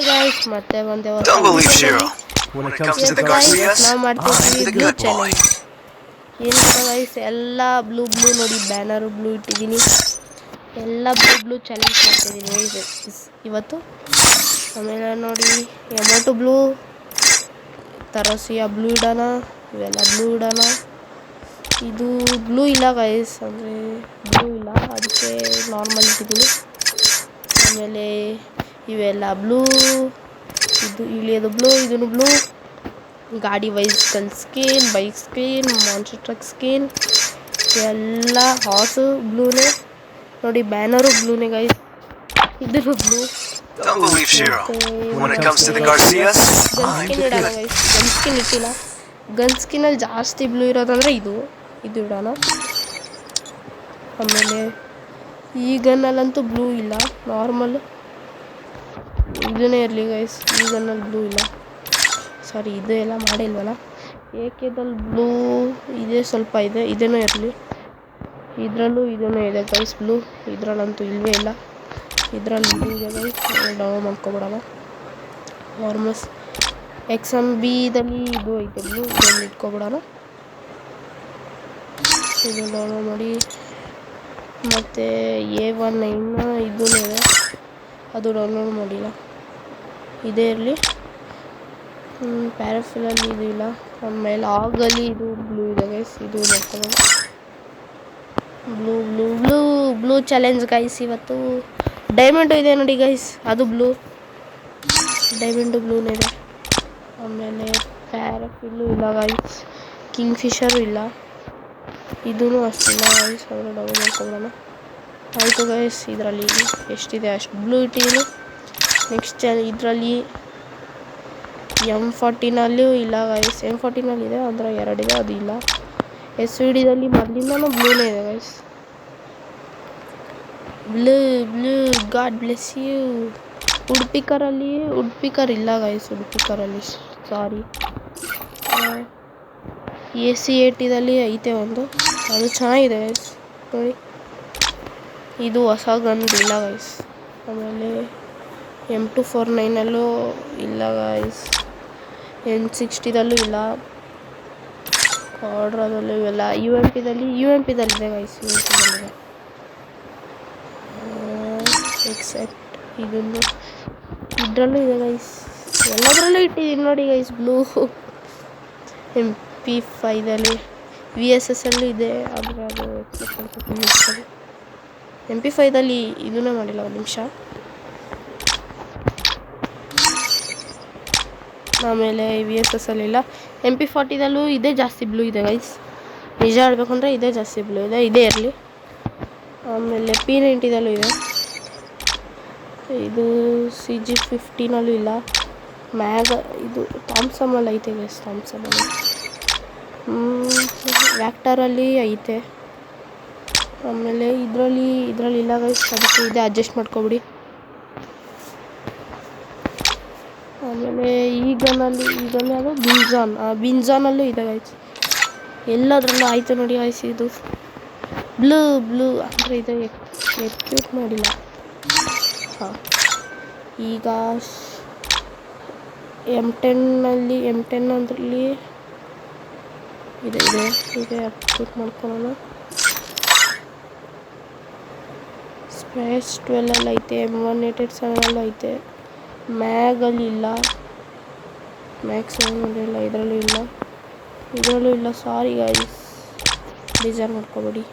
Guys ಮತ್ತೆ ಒಂದೇ Don't believe Shiro. When it comes to the Garcias, ನಾವು ಮಾಡ್ತಿದ್ವಿ I'm the blue good boy. Challenge. ಏನು guys ಎಲ್ಲ ಬ್ಲೂ ನೋಡಿ ಬ್ಯಾನರು ಬ್ಲೂ ಇಟ್ಟಿದ್ದೀನಿ, ಎಲ್ಲ ಬ್ಲೂ ಚಾಲೆಂಜ್ ಮಾಡ್ತಿದ್ದೀನಿ ಇವತ್ತು. ಆಮೇಲೆ ನೋಡಿ ಎಮೋಟು ಬ್ಲೂ, ತರಸಿಯ ಬ್ಲೂ ಇಡೋಣ, ಇವೆಲ್ಲ ಬ್ಲೂ ಇಡೋಣ. ಇದು ಬ್ಲೂ ಇಲ್ಲ ಗೈಸ್, ಅಂದರೆ ಬ್ಲೂ ಇಲ್ಲ, ಅದಕ್ಕೆ ನಾರ್ಮಲ್ ಇಟ್ಟಿದ್ದೀನಿ. ಆಮೇಲೆ ಇವೆಲ್ಲ ಬ್ಲೂ, ಇದು ಇಳಿಯೋದು ಬ್ಲೂ, ಇದನ್ನು ಬ್ಲೂ. ಗಾಡಿ vehicle skin, bike skin, monster truck skin ಎಲ್ಲ ಹಾರ್ಸು ಬ್ಲೂನೇ ನೋಡಿ. ಬ್ಯಾನರು ಬ್ಲೂನೇ ಗೈಸ್, ಇದನ್ನು blue. Don't believe Shiro. When it comes to the Garcias, I'm the good. Gun skin ಇಟ್ಟಿಲ್ಲ. ಗನ್ ಸ್ಕಿನ್ನಲ್ಲಿ ಜಾಸ್ತಿ ಬ್ಲೂ ಇರೋದಂದರೆ ಇದು ಇಡೋಣ. ಆಮೇಲೆ ಈ ಗನ್ನಲ್ಲಂತೂ ಬ್ಲೂ ಇಲ್ಲ, ನಾರ್ಮಲ್ ಇದನ್ನೇ ಇರಲಿ ಗೈಸ್. ಈ ಗನ್ನಲ್ಲಿ ಬ್ಲೂ ಇಲ್ಲ, ಸಾರಿ ಇದು ಎಲ್ಲ ಮಾಡಿಲ್ವಲ್ಲ. ಏಕೆದಲ್ಲಿ ಬ್ಲೂ ಇದೆ, ಸ್ವಲ್ಪ ಇದೆ, ಇದೇನೂ ಇರಲಿ. ಇದರಲ್ಲೂ ಇದನ್ನೂ ಇದೆ ಗೈಸ್ ಬ್ಲೂ, ಇದರಲ್ಲಂತೂ ಇಲ್ಲವೇ ಇಲ್ಲ. ಇದರಲ್ಲಿ ಬ್ಲೂ ಇದೆ ಗೈಸ್, ಡೌನ್ ಮಾಡ್ಕೊಬಿಡೋಣ. ನಾರ್ಮಸ್ XMBದಲ್ಲಿ ಇದು ಐತೆ ಬ್ಲೂ, ಇದನ್ನು ಇಟ್ಕೊಬಿಡೋಣ. ಇದು ಡೌನ್ಲೋಡ್ ಮಾಡಿ. ಮತ್ತು A19 ಇದೂ ಇದೆ, ಅದು ಡೌನ್ಲೋಡ್ ಮಾಡಿಲ್ಲ, ಇದೇ ಇರಲಿ. ಪ್ಯಾರಾಫಿಲಲ್ಲಿ ಇದು ಇಲ್ಲ. ಆಮೇಲೆ ಆಗಲಿ ಇದು ಬ್ಲೂ ಇದೆ ಗೈಸ್, ಇದು ನೋಡ್ಕೊಳ್ಳೋಣ. Blue blue blue blue challenge guys ಇವತ್ತು. ಡೈಮಂಡು ಇದೆ ನೋಡಿ ಗೈಸ್, ಅದು ಬ್ಲೂ, ಡೈಮಂಡು ಬ್ಲೂನೇ ಇದೆ. ಆಮೇಲೆ ಪ್ಯಾರಾಫಿಲ್ಲು ಇಲ್ಲ ಗೈಸ್, ಕಿಂಗ್ ಫಿಶರು ಇಲ್ಲ, ಇದೂ ಅಷ್ಟಿಲ್ಲ ಗೈಸ್, ಅದನ್ನು ಡೌನ್ ಮಾಡ್ಕೊಳ್ಳೋಣ. ಆಯಿತು ಗೈಸ್, ಇದರಲ್ಲಿ ಎಷ್ಟಿದೆ ಅಷ್ಟು ಬ್ಲೂ ಇಟ್ಟಿದ್ದೀನಿ. ನೆಕ್ಸ್ಟ್ ಇದರಲ್ಲಿ M14ನಲ್ಲೂ ಇಲ್ಲ ಗೈಸ್, M14ನಲ್ಲಿ ಇದೆ ಅಂದರೆ 2 ಇದೆ, ಅದು ಇಲ್ಲ. SVDದಲ್ಲಿ ಮೊದಲಿಂದನೂ ಬ್ಲೂನೇ ಇದೆ guys, blue blue. God bless you. ಉಡ್ಪಿಕರ್ ಇಲ್ಲ ಗೈಸ್, ಉಡ್ಪಿಕರಲ್ಲಿ ಸಾರಿ. AC80ದಲ್ಲಿ ಐತೆ ಒಂದು, ಅದು ಚೆನ್ನಾಗಿದೆ ಗೈಸ್ ನೋಡಿ. ಇದು ಹೊಸ ಗನ್ ಇಲ್ಲ ಗೈಸ್. ಆಮೇಲೆ M249ನಲ್ಲೂ ಇಲ್ಲ ಗೈಸ್, N60ದಲ್ಲೂ ಇಲ್ಲ, ಕಾರ್ಡ್ರದಲ್ಲೂ ಇವೆಲ್ಲ. UMPದಲ್ಲಿದೆ ಗೈಸ್, UMPದಲ್ಲಿದೆ ಎಕ್ಸೆಪ್ಟ್ ಇದೊಂದು, ಇದರಲ್ಲೂ ಇದೆ ಗೈಸ್, ಎಲ್ಲದರಲ್ಲೂ ಇಟ್ಟಿದ್ದೀನಿ ನೋಡಿ ಗೈಸ್ ಬ್ಲೂ. MP5ದಲ್ಲಿ VSSಲ್ಲೂ ಇದೆ, ಆದರೆ ಅದು ಎಕ್ಸೆಪ್ಟ್ ಮಾಡ್ತೀನಿ. MP5ದಲ್ಲಿ ಇದನ್ನೇ ಮಾಡಿಲ್ಲ, ಒಂದು ನಿಮಿಷ. ಆಮೇಲೆ VSSಲ್ಲಿಲ್ಲ. MP40ದಲ್ಲೂ ಇದೇ ಜಾಸ್ತಿ ಬ್ಲೂ ಇದೆ ಗೈಸ್, ನಿಜ ಹೇಳ್ಬೇಕಂದ್ರೆ ಇದೇ ಜಾಸ್ತಿ ಬ್ಲೂ ಇದೆ, ಇದೇ ಇರಲಿ. ಆಮೇಲೆ P90ದಲ್ಲೂ ಇದೆ, ಇದು CG50ನಲ್ಲೂ ಇಲ್ಲ. ಇದು ಥಾಮ್ಸಮಲ್ಲಿ ಐತೆ ಗೈಸ್, ಥಾಮ್ಸಮಲ್ಲಿ. ವ್ಯಾಕ್ಟರಲ್ಲಿ ಐತೆ. ಆಮೇಲೆ ಇದರಲ್ಲಿ ಇಲ್ಲ ಗೈಸ್, ಅದಕ್ಕೆ ಇದೆ, ಅಡ್ಜಸ್ಟ್ ಮಾಡ್ಕೊಬಿಡಿ. ಆಮೇಲೆ ಈ ಗನ್ನಲ್ಲಿ ಅದು ಬಿಂಜಾನಲ್ಲೂ ಇದೆ ಗೈಸ್, ಎಲ್ಲದರಲ್ಲೂ ಆಯಿತು ನೋಡಿ ಗೈಸ್. ಇದು ಬ್ಲೂ ಅಂದರೆ ಇದು ಎಕ್ಸ್ಕ್ಯೂಟ್ ಮಾಡಿಲ್ಲ. ಹಾಂ, ಈಗ M10 ಅದರಲ್ಲಿ ಇದೆ ಎಕ್ಸ್ಕ್ಯೂಟ್ ಮಾಡ್ಕೊಳ್ಳೋಣ. ಸ್ಪೇಸ್ 12 ಐತೆ, M187 ಐತೆ. ಮ್ಯಾಗಲ್ಲಿ ಇಲ್ಲ, ಮ್ಯಾಕ್ಸ್ 7 ಇಲ್ಲ, ಇದರಲ್ಲೂ ಇಲ್ಲ, ಸಾರಿ ಗೈಸ್, ಬೇಜಾರು ಮಾಡ್ಕೊಬೇಡಿ.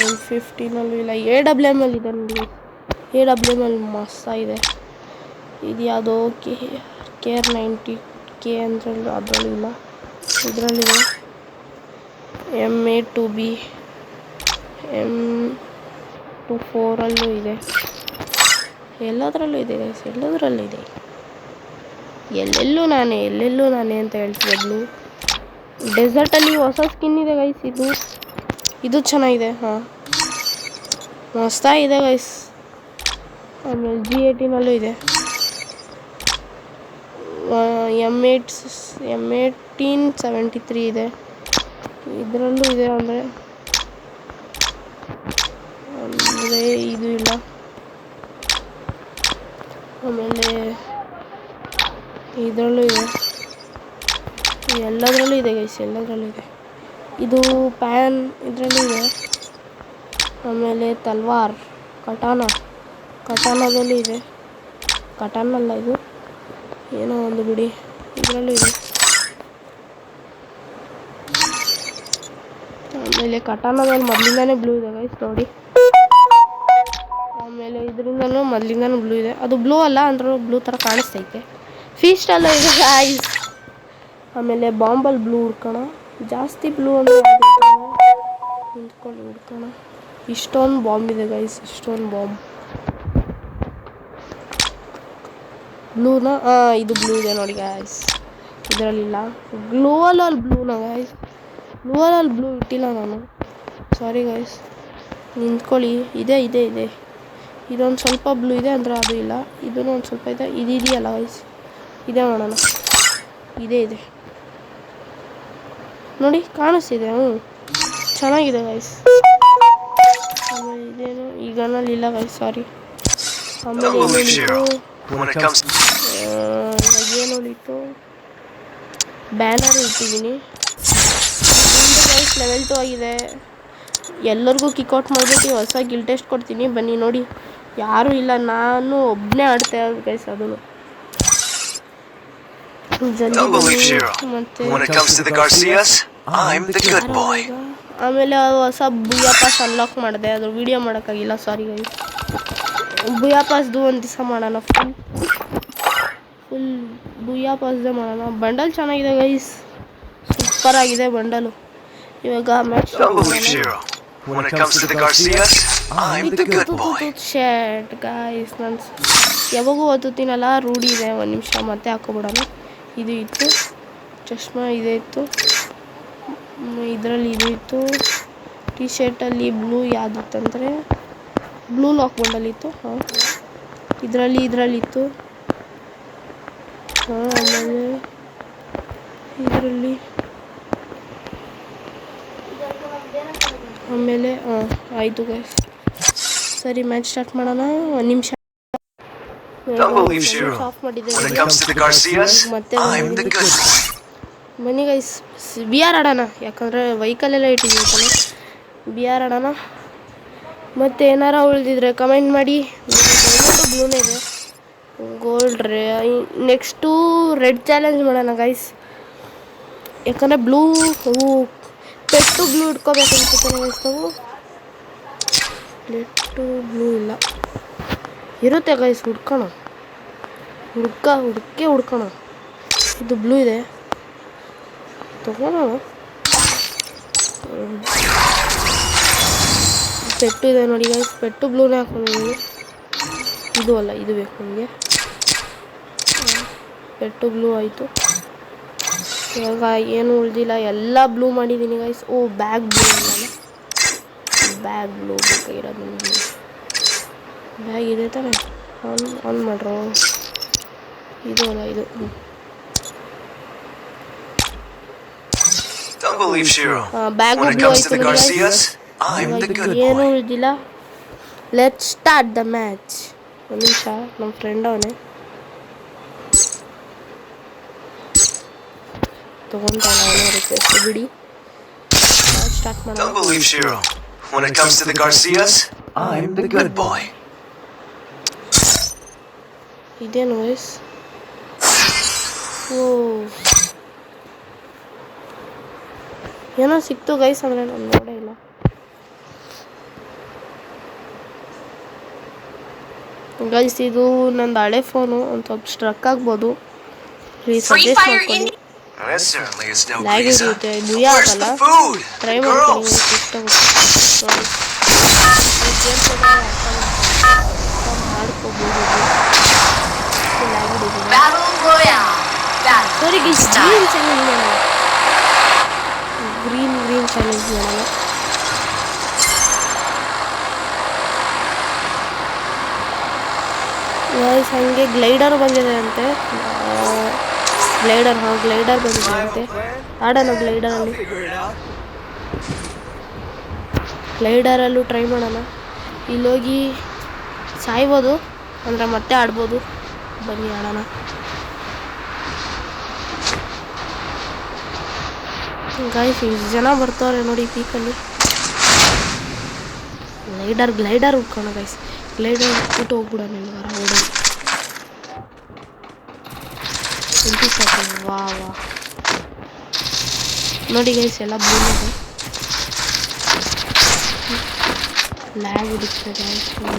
M15ನಲ್ಲೂ ಇಲ್ಲ. AWMಲ್ಲಿ ಇದೆ ನೋಡಿ, AWMಲ್ಲಿ ಮಸ್ತಾಗಿದೆ. ಇದು ಯಾವುದೋ KR90K ಅಂದ್ರಲ್ಲೂ, ಅದರಲ್ಲೂ ಇಲ್ಲ, ಇದರಲ್ಲಿದೆ. M82B, M24ಅಲ್ಲೂ ಇದೆ, ಎಲ್ಲದರಲ್ಲೂ ಇದೆ ಗೈಸ್, ಎಲ್ಲದರಲ್ಲೂ ಇದೆ. ಎಲ್ಲೆಲ್ಲೂ ನಾನೇ ಅಂತ ಹೇಳ್ತಿದ್ದೆ. ಬ್ಲೂ ಡೆಸರ್ಟಲ್ಲಿ ಹೊಸ ಸ್ಕಿನ್ ಇದೆ ಗೈಸ್, ಇದು ಚೆನ್ನಾಗಿದೆ. ಹಾಂ, ಮಸ್ತಾಗಿದೆ ಗೈಸ್. ಆಮೇಲೆ G18ನಲ್ಲೂ ಇದೆ, M1873 ಇದೆ, ಇದರಲ್ಲೂ ಇದೆ. ಅಂದರೆ ಇದು ಇಲ್ಲ. ಆಮೇಲೆ ಇದರಲ್ಲೂ ಇದೆ, ಎಲ್ಲದರಲ್ಲೂ ಇದೆ ಗೈಸ್, ಎಲ್ಲದರಲ್ಲೂ ಇದೆ. ಇದು ಪ್ಯಾನ್ ಇದರಲ್ಲೂ ಇದೆ. ಆಮೇಲೆ ತಲ್ವಾರ್ ಕಟಾನದಲ್ಲೂ ಇದೆ. ಕಟಾನಲ್ಲ ಇದು ಏನೋ ಒಂದು ಬಿಡಿ, ಇದರಲ್ಲೂ ಇದೆ. ಆಮೇಲೆ ಕಟಾನದಲ್ಲಿ ಮೊದಲಿಂದಾನೇ ಬ್ಲೂ ಇದೆ ಗೈಸ್ ನೋಡಿ. ಆಮೇಲೆ ಇದರಿಂದನೂ ಮೊದಲಿಂದಾನು ಬ್ಲೂ ಇದೆ. ಅದು ಬ್ಲೂ ಅಲ್ಲ ಅಂದ್ರೂ ಬ್ಲೂ ಥರ ಕಾಣಿಸ್ತೈತೆ. ಫೀಸ್ಟಲ್ಲ ಇದೆ ಗೈಸ್. ಆಮೇಲೆ ಬಾಂಬಲ್ಲಿ ಬ್ಲೂ ಹುಡ್ಕೋಣ. ಜಾಸ್ತಿ ಬ್ಲೂ ಅಂದರೆ ನಿಂತ್ಕೊಂಡು ಹುಡ್ಕೋಣ. ಇಷ್ಟೊಂದು ಬಾಂಬ್ ಇದೆ ಗೈಸ್, ಇಷ್ಟೊಂದು ಬಾಂಬ್. ಬ್ಲೂನಾ? ಇದು ಬ್ಲೂ ಇದೆ ನೋಡಿ ಗೈಸ್, ಇದರಲ್ಲಿಲ್ಲ. ಗ್ಲೂವಲಲ್ಲಿ ಬ್ಲೂನಾ ಗೈಸ್? ಗ್ಲೂವಲಲ್ಲಿ ಬ್ಲೂ ಇಟ್ಟಿಲ್ಲ ನಾನು, ಸಾರಿ ಗೈಸ್. ನಿಂತ್ಕೊಳ್ಳಿ. ಇದೆ ಇದೆ ಇದೆ, ಇದೊಂದು ಸ್ವಲ್ಪ ಬ್ಲೂ ಇದೆ ಅಂದರೆ ಅದು ಇಲ್ಲ. ಇದೂ ಒಂದು ಸ್ವಲ್ಪ ಇದೆ. ಇದೆಯಲ್ಲ ಗೈಸ್, ಇದೆ ಮಾಡೋಣ. ಇದೆ ಇದೆ ನೋಡಿ, ಕಾಣಿಸ್ತಿದೆ. ಚೆನ್ನಾಗಿದೆ ಗೈಸ್. ಆಮೇಲೆ ಇದೇನು ಈಗನಲ್ಲಿ ಇಲ್ಲ ಗೈಸ್, ಸಾರಿ. ಆಮೇಲೆ ಏನು ಉಳಿತು, ಬ್ಯಾನರ್ ಇಟ್ಟಿದ್ದೀನಿ. ಗೈಸ್ ಲೆವೆಲ್ 2 ಆಗಿದೆ. ಎಲ್ಲರಿಗೂ ಕಿಕ್ಔಟ್ ಮಾಡಿಬಿಟ್ಟು ಹೊಸ ಗಿಲ್ ಟೆಸ್ಟ್ ಕೊಡ್ತೀನಿ, ಬನ್ನಿ ನೋಡಿ. ಯಾರೂ ಇಲ್ಲ, ನಾನು ಒಬ್ಬನೇ ಆಡ್ತಾ ಇರೋದು ಗೈಸ್. ಅದನ್ನು ಆಮೇಲೆ ಹೊಸ ಬುಯಾ ಪಾಸ್ ಅನ್ಲಾಕ್ ಮಾಡಿದೆ, ಅದು ವಿಡಿಯೋ ಮಾಡೋಕ್ಕಾಗಿಲ್ಲ, ಸಾರಿ ಗೈಸ್. ಬುಯಾ ಪಾಸ್ದು ಒಂದು ದಿವಸ ಮಾಡೋಣ. ಫುಲ್ ಬುಯಾ ಪಾಸ್ದೇ ಮಾಡೋಣ. ಬಂಡಲ್ ಚೆನ್ನಾಗಿದೆ ಗೈಸ್, ಸೂಪರ್ ಆಗಿದೆ ಬಂಡಲು. ಇವಾಗ ಮ್ಯಾಚ್ ಶರ್ಟ್ ಗೈಸ್, ನಾನು ಯಾವಾಗೂ ಓದುತ್ತೀನಲ್ಲ, ರೂಢಿ ಇದೆ. ಒಂದು ನಿಮಿಷ ಮತ್ತೆ ಹಾಕೋಬಿಡೋಣ. ಇದು ಇತ್ತು, ಚಶ್ಮಾ ಇದೆ ಇತ್ತು, ಇದರಲ್ಲಿ ಇದು ಇತ್ತು. ಟಿ ಶರ್ಟಲ್ಲಿ ಬ್ಲೂ ಯಾವುದಿತ್ತಂದರೆ ಬ್ಲೂ ಲಾಕ್ ಬಂಡಲಿತ್ತು. ಇದರಲ್ಲಿತ್ತು. ಆಮೇಲೆ ಇದರಲ್ಲಿ ಆಯಿತು ಗೈಸ್. ಸರಿ, ಮ್ಯಾಚ್ ಸ್ಟಾರ್ಟ್ ಮಾಡೋಣ. ಒಂದು ನಿಮಿಷ ಆಫ್ ಮಾಡಿದ್ದೆ ಮತ್ತೆ ಬನ್ನಿ ಗೈಸ್, ಬಿ ಆರ್ ಆಡೋಣ. ಯಾಕಂದರೆ ವೆಹಿಕಲೆಲ್ಲ ಇಟ್ಟಿದ್ದೀವಿ, ಬಿ ಆರ್ ಆಡೋಣ. ಮತ್ತು ಏನಾರ ಉಳಿದಿದ್ರೆ ಕಮೆಂಟ್ ಮಾಡಿ. ಬ್ಲೂನೇ ಇದೆ, ಗೋಲ್ಡ್ ನೆಕ್ಸ್ಟು ರೆಡ್ ಚಾಲೆಂಜ್ ಮಾಡೋಣ ಗೈಸ್. ಯಾಕಂದರೆ ಬ್ಲೂ ಪೆಟ್ಟು ಬ್ಲೂ ಇಟ್ಕೋಬೇಕು ಅನ್ಸುತ್ತೆ ಗೈಸ್. ನಾವು ಪೆಟ್ಟು ಬ್ಲೂ ಇಲ್ಲ, ಇರುತ್ತೆ ಗೈಸ್, ಹುಡ್ಕೋಣ. ಹುಡ್ಕೋಣ. ಇದು ಬ್ಲೂ ಇದೆ, ತಗೋಣ. ಪೆಟ್ಟು ಇದೆ ನೋಡಿ ಗೈಸ್, ಪೆಟ್ಟು ಬ್ಲೂನೇ ಹಾಕೊಂಡಿದ್ದೀವಿ. ಇದು ಅಲ್ಲ, ಇದು ಬೇಕು ನಮಗೆ. ಪೆಟ್ಟು ಬ್ಲೂ ಆಯಿತು. ಇವಾಗ ಏನು ಉಳಿದಿಲ್ಲ, ಎಲ್ಲ ಬ್ಲೂ ಮಾಡಿದ್ದೀನಿ ಗೈಸ್. ಬ್ಯಾಗ್ ಬ್ಲೂ ಇಲ್ಲ, ಬ್ಯಾಗ್ ಬ್ಲೂ ಬೇಕಾಗಿರೋದು ನಿಮಗೆ. ಬ್ಯಾಗ್ ಇದೆ ತಾನೆ, ಆನ್ ಮಾಡ್ರೋ. ಇದು ಅಲ್ಲ, ಇದು ಬ್ಯಾಗ್ ಬ್ಲೂ ಆಯ್ತು. ಏನು ಉಳಿದಿಲ್ಲ. Let start the match. ಒಂದು ನಿಮಿಷ, ನಮ್ಮ ಫ್ರೆಂಡ್ ಅವನೇ ತಗೊಂತಾನೆ, ಅವನೇ ರಿಕ್ವೆಸ್ಟ್ ಬಿಡಿ. ಸ್ಟಾರ್ಟ್ ಮಾಡೋಣ. ಇದೇನು ವಯಸ್? ಏನೋ ಸಿಕ್ತು ಗೈಸ್, ಅಂದರೆ ನಾನು ನೋಡೇ ಇಲ್ಲ. ಗೈಸ್, ಇದು ನಂದು ಹಳೆ ಫೋನು, ಒಂದು ಸ್ವಲ್ಪ ಸ್ಟ್ರಕ್ ಆಗ್ಬೋದು, ಸಜೆಸ್ಟ್ ಮಾಡ್ಕೊಳ್ಳಿ. ಲ್ಯಾಗ್ ಇರುತ್ತೆ, ಭಯ ಆಗಲ್ಲ, ಟ್ರೈ ಮಾಡ್ಕೊಳ್ಳಿ. ಇಷ್ಟ ಆಡ್ಕೋಬೋದು. ಸರಿ ಗೈಸ್, ಗ್ರೀನ್ ಚಾಲೆಂಜ್ ಮಾಡೋಣ. ಗ್ರೀನ್ ಚಾಲೆಂಜ್ ಮಾಡೋಣ. ಗೈಸ್, ಹಾಗೆ ಗ್ಲೈಡರ್ ಬಂದಿದೆ ಅಂತೆ. ಗ್ಲೈಡರ್ ಬಂದಿದೆ ಅಂತೆ. ಆಡೋಣ ಗ್ಲೈಡರಲ್ಲೂ ಟ್ರೈ ಮಾಡೋಣ. ಇಲ್ಲೋಗಿ ಸಾಯ್ಬೋದು, ಅಂದರೆ ಮತ್ತೆ ಆಡ್ಬೋದು. ಬನ್ನಿ ಆಡೋಣ. ಗಾಯ್ಸ್ ಎಷ್ಟು ಜನ ಬರ್ತಾವ್ರೆ ನೋಡಿ ಪೀಕಲ್ಲಿ. ಗ್ಲೈಡರ್ ಹುಡ್ಕೋಣ ಗೈಸ್. ಗ್ಲೈಡರ್ ಹುಟ್ಬಿಟ್ಟು ಹೋಗ್ಬಿಡೋಣ ಎಲ್ಲಾರ ಓಡೋದು. ವಾ ನೋಡಿ ಗೈಸ್ ಎಲ್ಲ ಬ್ಲೂನಿದೆ. ಲ್ಯಾಗ್ ಹಿಡಿತದೆ ಗೈಸ್ ಇವಾಗ.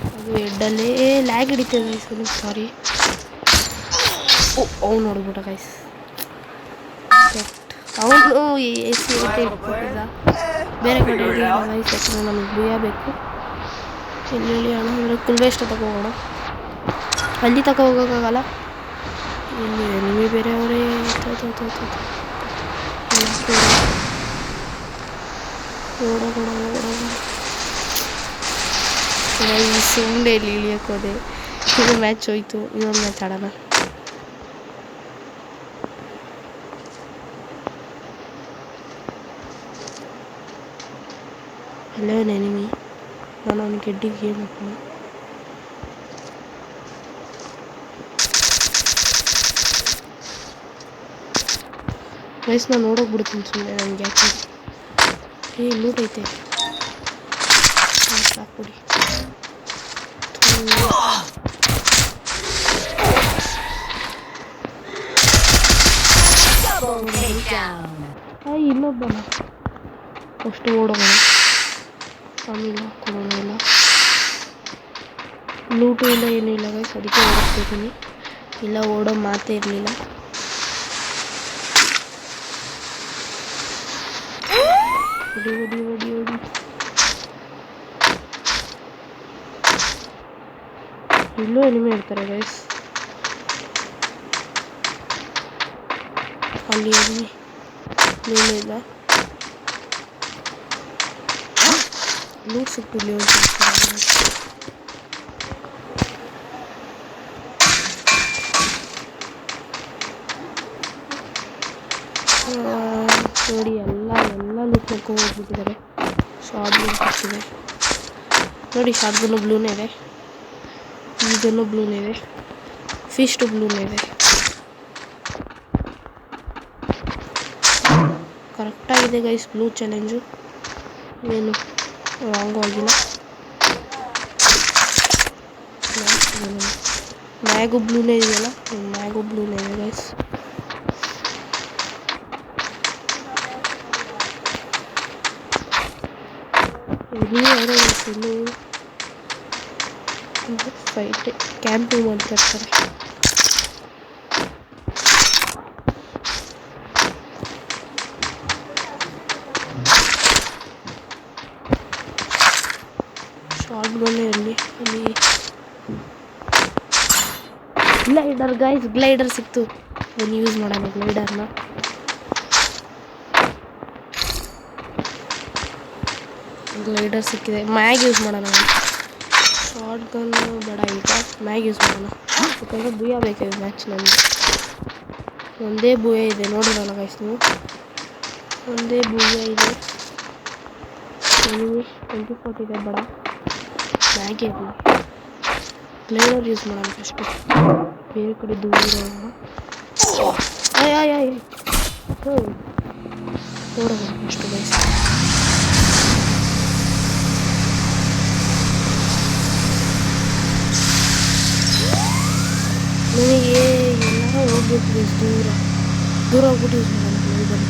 ಅದು ಹೆಡ್ಡಲ್ಲೇ ಲ್ಯಾಗ್ ಹಿಡಿತದೆ ಗೈಸ್. ಸಾರಿ. ಅವ್ನು ನೋಡ್ಬಿಟ್ಟ ಗೈಸ್. ಅವನು ಎಸಿ ಇಟ್ಬಿಟ್ಟಿದ್ದ ಬೇರೆ ಕಡೆ ಹಿಡಿಯೋಣ ಗೈಸ್. ಯಾಕಂದರೆ ನಮಗೆ ಭೂಯಬೇಕು. ಇಲ್ಲಿ ಅಣ್ಣ ಅಂದರೆ ಕುಲ್ವೇಷ್ಟ ತಗೋಗೋಣ. ಅಲ್ಲಿ ತಗೋ ಹೋಗೋಕ್ಕಾಗಲ್ಲ. ಇಲ್ಲಿ ನಿಮಗೆ ಬೇರೆ ಅವರೇ ಓಡೋಗೋಣ. ಸುಮ್ಮನೆ ಇಲ್ಲಿ ಇಳಿಯೋಕೆ ಹೋದೆ. ಇದು ಮ್ಯಾಚ್ ಹೋಯ್ತು. ಇನ್ನೊಂದು ಮ್ಯಾಚ್ ಆಡೋಣ. ಅಲ್ಲೇ ಒಂದು ಎನಿಮಿ. ನಾನು ಅವನಿಗೆ ಗೆಡ್ಡಿಗೆ ಗೇಮ್ ಹಾಕೋಣ. ವಯಸ್ಸನ್ನ ನೋಡೋಗ್ಬಿಡ್ತೀನಿ ಸುಮ್ಮನೆ ನನಗೆ ಯಾಕೆ. ಲೂಟ್ ಐತೆ ಸಾಕುಡಿ. ಇನ್ನೊಬ್ಬನ ಅಷ್ಟು ಓಡೋಣ. ಆಮೇಲೆ ಕೊಡೋಣ. ಇಲ್ಲ ಲೂಟು ಇಲ್ಲ ಏನೂ ಇಲ್ಲ ಗೈಸ್. ಅದಕ್ಕೆ ಓಡಿಸ್ತಿದ್ದೀನಿ. ಇಲ್ಲ ಓಡೋ ಮಾತೇ ಇರಲಿಲ್ಲ. ಹೊಡಿ. ಇಲ್ಲೂ ಎನಿಮೆ ಇರ್ತಾರೆ ಗೈಸ್. ಅಲ್ಲಿ ಎನಿಮಿ ನೀನು ಇಲ್ಲ. ಲೂಟ್ ಸಿಕ್ತಿಲ್ಲ. ನೋಡಿ ಎಲ್ಲ ಲೂಟ್ ಮಾಡ್ಕೊಂಡು ಹೋಗ್ಬಿಟ್ಟಿದ್ದಾರೆ. ಶಾರ್ಟ್ ಗನ್ ಸಿಕ್ಕಿದೆ ನೋಡಿ. ಶಾರ್ಟ್ ಗನ್ನು ಬ್ಲೂನೇ ಇದೆ. ಈಗನ್ನು ಬ್ಲೂನೇ ಇದೆ. ಫಿಸ್ಟ್ ಬ್ಲೂನೇ ಇದೆ. ಕರೆಕ್ಟಾಗಿದೆ ಗೈಸ್ ಬ್ಲೂ ಚಾಲೆಂಜು. ಏನು ರಾಂಗು ಆಗಿಲ್ಲ. ಮ್ಯಾಗು ಬ್ಲೂನೇ ಇದೆಯಲ್ಲ. ಮ್ಯಾಗು ಬ್ಲೂನೇ ಇದೆ ಗೈಸ್. ಫೈಟ್ ಕ್ಯಾಂಪಿಂಗ್ ಮಾಡ್ತಾ ಇರ್ತಾರೆ. ಶಾರ್ಟ್ ಗನ್ನೇ ಇರಲಿ. ಅಲ್ಲಿ ಗ್ಲೈಡರ್ ಗೈಸ್. ಗ್ಲೈಡರ್ ಸಿಕ್ತು. ಅದನ್ನು ಯೂಸ್ ಮಾಡೋಣ ಗ್ಲೈಡರ್ನ. ಗ್ಲೈಡರ್ ಸಿಕ್ಕಿದೆ. ಮ್ಯಾಗ್ ಯೂಸ್ ಮಾಡೋಣ. ಶಾರ್ಟ್ ಗನ್ ಬೇಡ ಈಗ. ಮ್ಯಾಗ್ ಯೂಸ್ ಮಾಡೋಣ. ಯಾಕಂದರೆ ಭೂಯ ಬೇಕಾಗಿದೆ ಮ್ಯಾಚ್ ನನಗೆ. ಒಂದೇ ಭೂಯ ಇದೆ ನೋಡಿರಲ್ಲ ಗೈಸ್ ನೀವು. ಒಂದೇ ಭೂಯ ಇದೆ. ಎನಿಮಿ 24 ಇದೆ. ಬೇಡ ಮ್ಯಾಗೇ ಇರಲಿ. ಗ್ಲೈಡರ್ ಯೂಸ್ ಮಾಡೋಣ ಫಸ್ಟು. ಬೇರೆ ಕಡೆ ದೂರ ಇರೋಣ. ನೋಡೋಣ ಫಸ್ಟು ಗೈಸ್. ನನಗೆ ಎಲ್ಲ ಹೋಗ್ಬೇಕು ಗೈಸ್. ದೂರ ಹೋಗ್ಬಿಟ್ಟು ಯೂಸ್ ಮಾಡೋಣ ಗ್ಲೈಡರ್.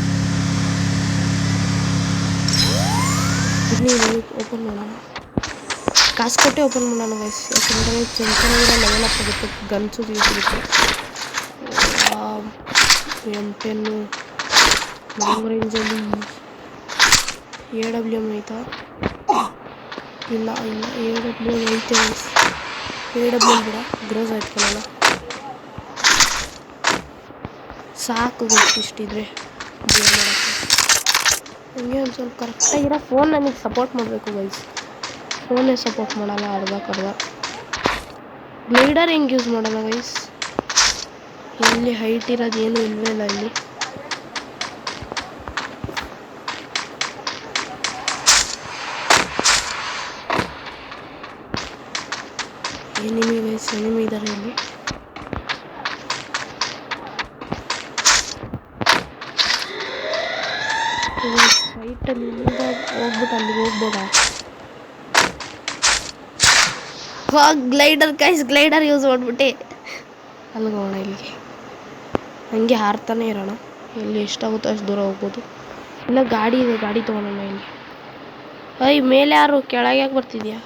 ಇದನ್ನೇ ಓಪನ್ ಮಾಡೋಣ. ಕಾಸು ಕೊಟ್ಟೆ ಓಪನ್ ಮಾಡೋಣ ಗೈಸ್. ಯಾಕಂದರೆ ಚೆನ್ನಾಗಿರೋ ಲೆವೆಲ್ ಅಪ್ ಆಗುತ್ತೆ. ಗನ್ಸು ಯೂಸ್ ಇರುತ್ತೆ. M10 ಲಾಂಗ್ ರೇಂಜಲ್ಲಿ AWM ಐತಾ? ಇಲ್ಲ AWM ಐತೆ ಗೈಸ್. AWM ಬಿಡ ಗ್ರೋಸ್ ಆಯ್ತಲ್ಲ. ಸಾಕು ಗೈಸ್ ಇಷ್ಟಿದ್ರೆ ಬೇರೆ ಮಾಡೋಕ್ಕೆ. ಹಂಗೆ ಒಂದು ಸ್ವಲ್ಪ ಕರೆಕ್ಟಾಗಿರೋ ಫೋನ್ ನನಗೆ ಸಪೋರ್ಟ್ ಮಾಡಬೇಕು ಗೈಸ್. ಫೋನೇ ಸಪೋರ್ಟ್ ಮಾಡಲ್ಲ ಅರ್ಧ. ಗ್ಲೈಡರ್ ಹೆಂಗೆ ಯೂಸ್ ಮಾಡೋಣ ಗೈಸ್? ಇಲ್ಲಿ ಹೈಟ್ ಇರೋದು ಏನೂ ಇಲ್ವೇ ಇಲ್ಲ ಇಲ್ಲಿ. ಎನಿಮಿ ಗೈಸ್, ಎನಿಮಿ ಇದ್ದಾರೆ ಇಲ್ಲಿ. ಸೈಟಲ್ಲಿ ಇಲ್ಲಿಂದ ಹೋಗ್ಬಿಟ್ಟು ಅಲ್ಲಿಗೆ ಹೋಗ್ಬೋದಾ? ಗ್ಲೈಡರ್ ಗೈಸ್, ಗ್ಲೈಡರ್ ಯೂಸ್ ಮಾಡ್ಬಿಟ್ಟೆ ಅಲ್ಲಿಗೆ ಹೋಗೋಣ. ಇಲ್ಲಿಗೆ ಹಂಗೆ ಹಾರ್ತಾನೆ ಇರೋಣ. ಎಲ್ಲಿ ಎಷ್ಟಾಗುತ್ತೋ ಅಷ್ಟು ದೂರ ಹೋಗ್ಬೋದು. ಇಲ್ಲ ಗಾಡಿ ಇದೆ, ಗಾಡಿ ತೊಗೊಳೋಣ. ಇಲ್ಲಿ ಮೇಲೆ ಯಾರು? ಕೆಳಗೆ ಯಾಕೆ ಬರ್ತಿದ್ಯಾ?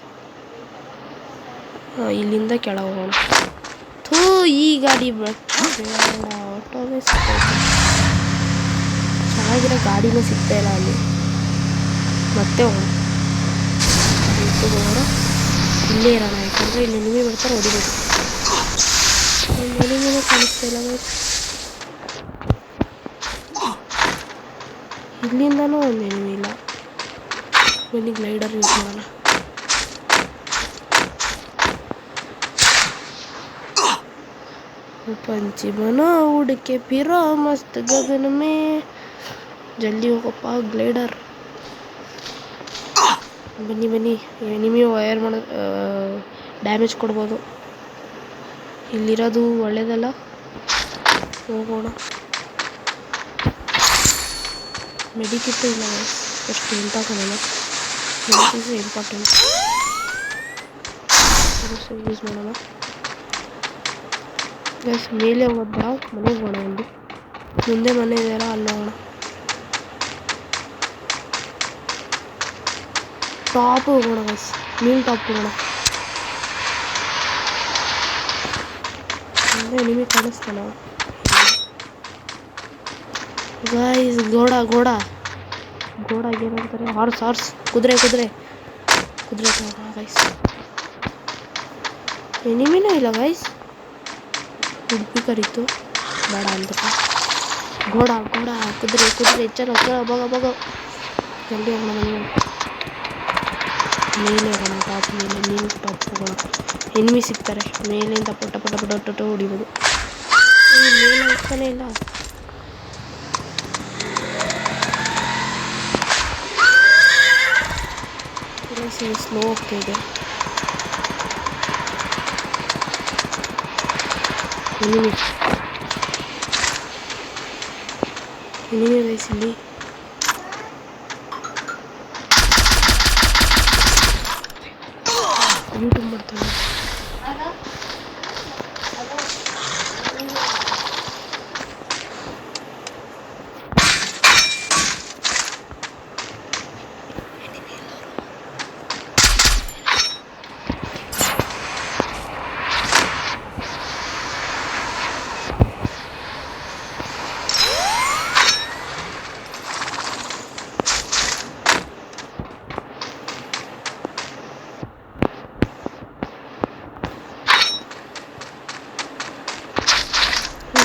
ಇಲ್ಲಿಂದ ಕೆಳಗೆ ಹೋಗೋಣ. ಥೂ, ಈ ಗಾಡಿ ಬೇಡ, ಆಟೋನೇ ಸಿಗ್ತಾಯಿತ್ತು. ಚೆನ್ನಾಗಿರೋ ಗಾಡಿನೇ ಸಿಗ್ತಾಯಿಲ್ಲ ಅಲ್ಲಿ. ಮತ್ತೆ ಹೋಗೋಣ. ಇಲ್ಲೇ ಇರೋಣ, ಯಾಕಂದರೆ ಇಲ್ಲಿ ಎನಿಮಿ ಬರ್ತಾರೆ, ಹೊಡಿಬೇಕು. ಎನಿಮಿನೇ ಕಾಣಿಸ್ತಾ ಇಲ್ಲ. ಇಲ್ಲಿಂದನೂ ಒಂದು ಎನಿಮಿ ಇಲ್ಲ. ಬನ್ನಿ ಗ್ಲೈಡರ್ ಯೂಸ್ ಮಾಡೋಣ. पंछी बनो उड़ के फिरो मस्त गगन में. ಜಲ್ದಿ ಹೋಗಪ್ಪ ಗ್ಲೈಡರ್. ಬನ್ನಿ ಬನ್ನಿ, ಎನಿಮಿ ವೈರ್ ಮಾಡೋ ಡ್ಯಾಮೇಜ್ ಕೊಡ್ಬೋದು. ಇಲ್ಲಿರೋದು ಒಳ್ಳೇದಲ್ಲ, ಹೋಗೋಣ. ಮೆಡಿಕಿಟ್ಟು ಇಲ್ಲ, ಎಷ್ಟು ಇಂಪಾರ್ಟೆಂಟ್ ಮೆಡಿಕಿಟ್ಸ್ ಇಂಪಾರ್ಟೆಂಟ್. ಯೂಸ್ ಮಾಡೋಣ. ಗೈಸ್ ಮೇಲೆ ಹೋಗೋದು ಬೇಡ, ಮನೆಗೆ ಹೋಗೋಣ. ಒಂದು ಮುಂದೆ ಮನೆ ಇದೆಯಲ್ಲ, ಅಲ್ಲಿ ಹೋಗೋಣ. ಟಾಪ್ ಹೋಗೋಣ ಗೈಸ್, ಮೀನ್ ಟಾಪ್ ಹೋಗೋಣ. ಮುಂದೆ ನಿಮಗೆ ಕಾಣಿಸ್ತಾನ ಗೈಸ್? ಗೋಡಾಗೆ ಏನಂತಾರೆ? ಹಾರ್ಸ್ ಕುದುರೆ ಗೈಸ್. ಎನಿಮಿನೂ ಇಲ್ಲ ಗೈಸ್. ಉಡುಪಿ ಕರೀತು ಬೇಡ ಅಂತ. ಗೋಡ ಕುದುರೆ ಚಲೋ ಬಗ ಜಲ್ದಿ ಹೋಗೋಣ. ಮೇಲೆ ಹೋಗೋಣ, ಟಾಪ್ ಮೇಲೆ, ಮೀನು ಟಾಪ್ ಹೋಗೋಣ. ಎನಿಮಿ ಸಿಗ್ತಾರೆ ಮೇಲಿಂದ, ಪಟ ಹೊಡಿಬೋದು. ಮೇಲೆ ಹೋಗ್ತಾನೆ ಇಲ್ಲ. ಸ್ಲೋ ಹೋಗ್ತಾ ಇದೆ. ಎನಿಮಿ ಗೈಸ್ ಇಲ್ಲಿ. ಯೂಟ್ಯೂಬ್ ಮಾಡ್ತಾನೆ.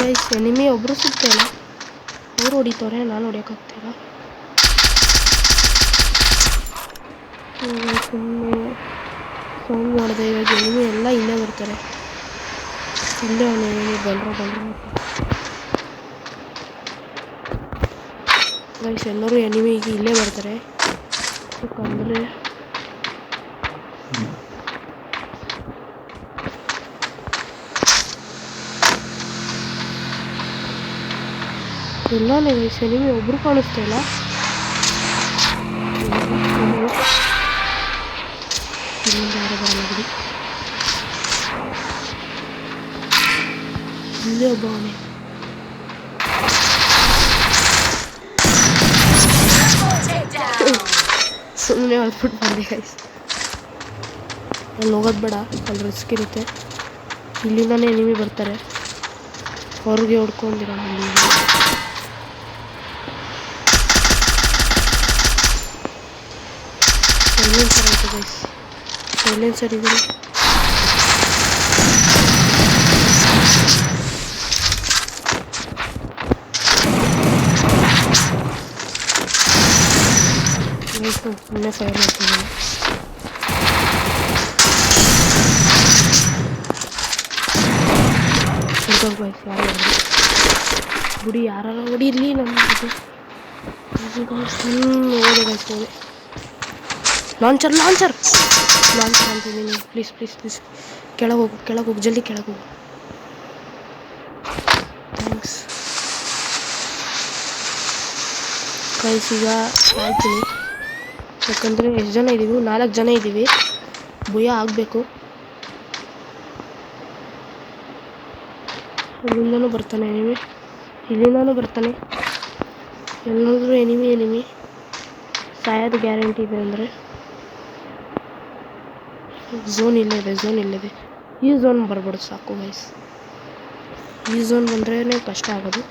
ಗೈಸ್ ಎನಿಮಿ ಒಬ್ಬರು ಸಿಗ್ತಾಯಿಲ್ಲ, ಅವ್ರು ಹೊಡಿತವ್ರೆ, ನಾನು ಹೊಡಿಯೋಕ್ಕಾಗ್ತಾಯಿಲ್ಲ. ಸುಮ್ಮನೆ ಸೌಂಡ್ ಮಾಡಿದೆ. ಇವಾಗ ಎನಿಮಿ ಎಲ್ಲ ಇಲ್ಲೇ ಬರ್ತಾರೆ. ಇಲ್ಲೇ ಅವನು ಎನಿಮಿ ಬಂದರು. ಗೈಸ್ ಎಲ್ಲರೂ ಎನಿಮಿಗೆ ಇಲ್ಲೇ ಬರ್ತಾರೆ. ಯಾಕಂದರೆ ಎಲ್ಲನೇ ಗೈಸ್ ಎನಿಮಿ ಒಬ್ಬರು ಕಾಣಿಸ್ತಾ ಇಲ್ಲ. ಇಲ್ಲಿಂದ ಯಾರು ಬರಲ್ಲ ಬಿಡಿ. ಇಲ್ಲೇ ಒಬ್ಬ ಅವನೇ. ಸುಮ್ಮನೆ ಹೊಡ್ಬಿಟ್ಟು ಬಂದೆ ಗೈಸ್. ಅಲ್ಲಿ ಹೋಗೋದು ಬೇಡ, ಅಲ್ಲಿ ರಿಸ್ಕ್ ಇರುತ್ತೆ. ಇಲ್ಲಿಂದಾನೇ ಎನಿಮಿ ಬರ್ತಾರೆ, ಹೊರಗೆ ಹೊಡ್ಕೊಂಡಿರೋ. ಅಲ್ಲಿ ಸೈಲೆನ್ಸರ್ ಆಯಿತು ಗೈಸ್, ಸೈಲೆನ್ಸರ್ ಇದೆ. ಸುಮ್ಮನೆ ಫೈರ್ ಮಾಡ್ತಿದ್ದೀನಿ. ಗೈಸ್ ಯಾರು ಗುಡಿ ಯಾರು ಹೊಡಿರ್ಲಿ ನಮಗೆ. ಓದೆ ಗೈಸ್, ಓದೆ. ಲಾಂಚರ್ ಅಂತಿದ್ದೀನಿ. ಪ್ಲೀಸ್ ಕೆಳಗೆ ಹೋಗು ಜಲ್ದಿ ಕೆಳಗೆ ಹೋಗು. Thanks guys. ಈಗ ಆಯ್ತೀನಿ, ಯಾಕಂದರೆ ಎಷ್ಟು ಜನ ಇದ್ದೀವಿ? 4 ಜನ ಇದ್ದೀವಿ. ಭಯ ಆಗಬೇಕು. ಅಲ್ಲಿಂದನೂ ಬರ್ತಾನೆ ಎನಿಮಿ, ಇಲ್ಲಿಂದನೂ ಬರ್ತಾನೆ. ಎಲ್ಲಾದರೂ ಎನಿಮಿ ಸಾಯೋದು ಗ್ಯಾರಂಟಿ ಇದೆ. ಅಂದರೆ ಝೋನ್ ಇಲ್ಲಿದೆ. ಈ ಝೋನ್ ಬರ್ಬಾರ್ದು ಸಾಕು ಗೈಸ್. ಈ ಝೋನ್ ಬಂದ್ರೇ ಕಷ್ಟ ಆಗೋದು.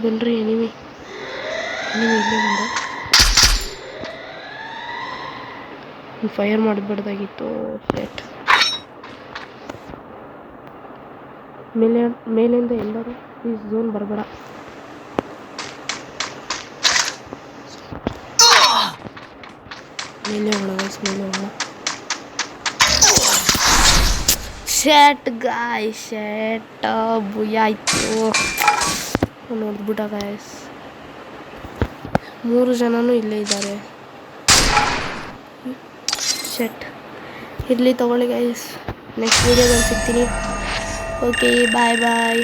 ಬನ್ರಿ ಎನಿಮಿ ಇಲ್ಲೇ ಬಂದ. ಫೈರ್ ಮಾಡಬಾರ್ದಾಗಿತ್ತು. ಸೆಟ್ ಮೇಲಿಂದ ಎಲ್ಲರೂ ಈ ಝೋನ್ ಬರಬೇಡ. ಮೇಲೆ ಹೋಗೋಣ. ಶೆಟ್ ಗಾಯ್ಸ್, ಭಯ ಆಯಿತು. ನೋಡ್ಬಿಟ್ಟ ಗಾಯ್ಸ್, 3 ಜನನೂ ಇಲ್ಲೇ ಇದ್ದಾರೆ. ಶೆಟ್ ಇರಲಿ, ತಗೊಳ್ಳಿ ಗೈಸ್. ನೆಕ್ಸ್ಟ್ ವೀಡಿಯೋದಲ್ಲಿ ಸಿಗ್ತೀನಿ. ಓಕೆ, ಬಾಯ್.